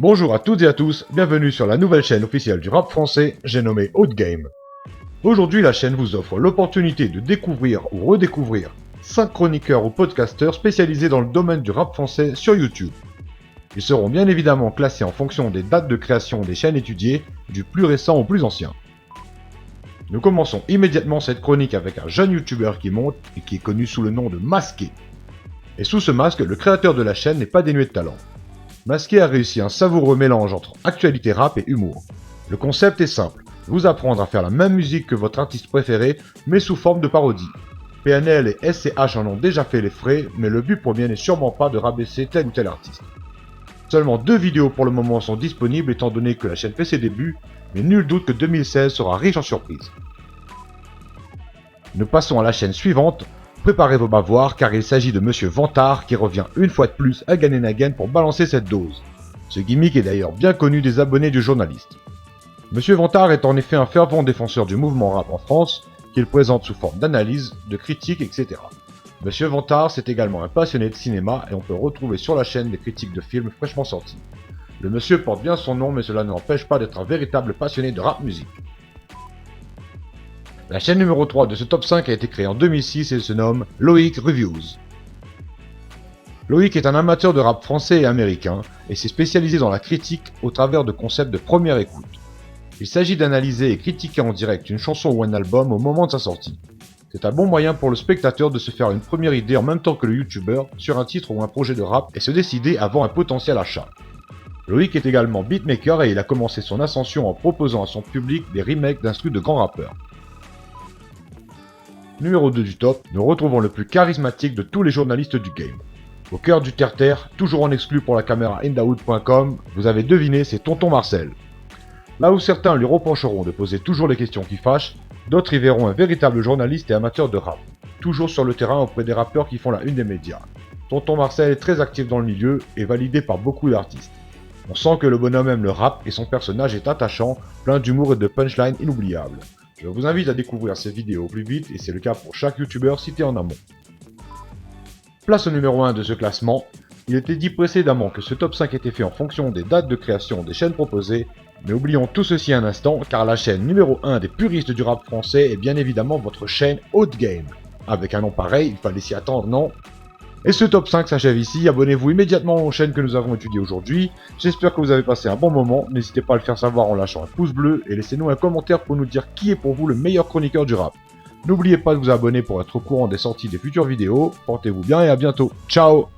Bonjour à toutes et à tous, bienvenue sur la nouvelle chaîne officielle du rap français, j'ai nommé Outgame. Aujourd'hui, la chaîne vous offre l'opportunité de découvrir ou redécouvrir 5 chroniqueurs ou podcasteurs spécialisés dans le domaine du rap français sur YouTube. Ils seront bien évidemment classés en fonction des dates de création des chaînes étudiées, du plus récent au plus ancien. Nous commençons immédiatement cette chronique avec un jeune youtubeur qui monte et qui est connu sous le nom de Masqué. Et sous ce masque, le créateur de la chaîne n'est pas dénué de talent. Masqué a réussi un savoureux mélange entre actualité rap et humour. Le concept est simple, vous apprendre à faire la même musique que votre artiste préféré, mais sous forme de parodie. PNL et SCH en ont déjà fait les frais, mais le but premier n'est sûrement pas de rabaisser tel ou tel artiste. Seulement 2 vidéos pour le moment sont disponibles étant donné que la chaîne fait ses débuts, mais nul doute que 2016 sera riche en surprises. Nous passons à la chaîne suivante. Préparez vos bavoirs car il s'agit de Monsieur Vantard qui revient une fois de plus again and again pour balancer cette dose. Ce gimmick est d'ailleurs bien connu des abonnés du journaliste. Monsieur Vantard est en effet un fervent défenseur du mouvement rap en France, qu'il présente sous forme d'analyse, de critiques, etc. Monsieur Vantard, c'est également un passionné de cinéma et on peut retrouver sur la chaîne des critiques de films fraîchement sortis. Le monsieur porte bien son nom mais cela ne l'empêche pas d'être un véritable passionné de rap musique. La chaîne numéro 3 de ce top 5 a été créée en 2006 et se nomme Loïc Reviews. Loïc est un amateur de rap français et américain et s'est spécialisé dans la critique au travers de concepts de première écoute. Il s'agit d'analyser et critiquer en direct une chanson ou un album au moment de sa sortie. C'est un bon moyen pour le spectateur de se faire une première idée en même temps que le youtubeur sur un titre ou un projet de rap et se décider avant un potentiel achat. Loïc est également beatmaker et il a commencé son ascension en proposant à son public des remakes d'instrus de grands rappeurs. Numéro 2 du top, nous retrouvons le plus charismatique de tous les journalistes du game. Au cœur du terre-terre, toujours en exclu pour la caméra indawood.com, vous avez deviné, c'est Tonton Marcel. Là où certains lui reprocheront de poser toujours les questions qui fâchent, d'autres y verront un véritable journaliste et amateur de rap, toujours sur le terrain auprès des rappeurs qui font la une des médias. Tonton Marcel est très actif dans le milieu et validé par beaucoup d'artistes. On sent que le bonhomme aime le rap et son personnage est attachant, plein d'humour et de punchlines inoubliables. Je vous invite à découvrir ces vidéos au plus vite et c'est le cas pour chaque youtubeur cité en amont. Place au numéro 1 de ce classement. Il était dit précédemment que ce top 5 était fait en fonction des dates de création des chaînes proposées, mais oublions tout ceci un instant car la chaîne numéro 1 des puristes du rap français est bien évidemment votre chaîne Outgame. Avec un nom pareil, il fallait s'y attendre, non ? Et ce top 5 s'achève ici, abonnez-vous immédiatement aux chaînes que nous avons étudiées aujourd'hui. J'espère que vous avez passé un bon moment, n'hésitez pas à le faire savoir en lâchant un pouce bleu et laissez-nous un commentaire pour nous dire qui est pour vous le meilleur chroniqueur du rap. N'oubliez pas de vous abonner pour être au courant des sorties des futures vidéos, portez-vous bien et à bientôt, ciao.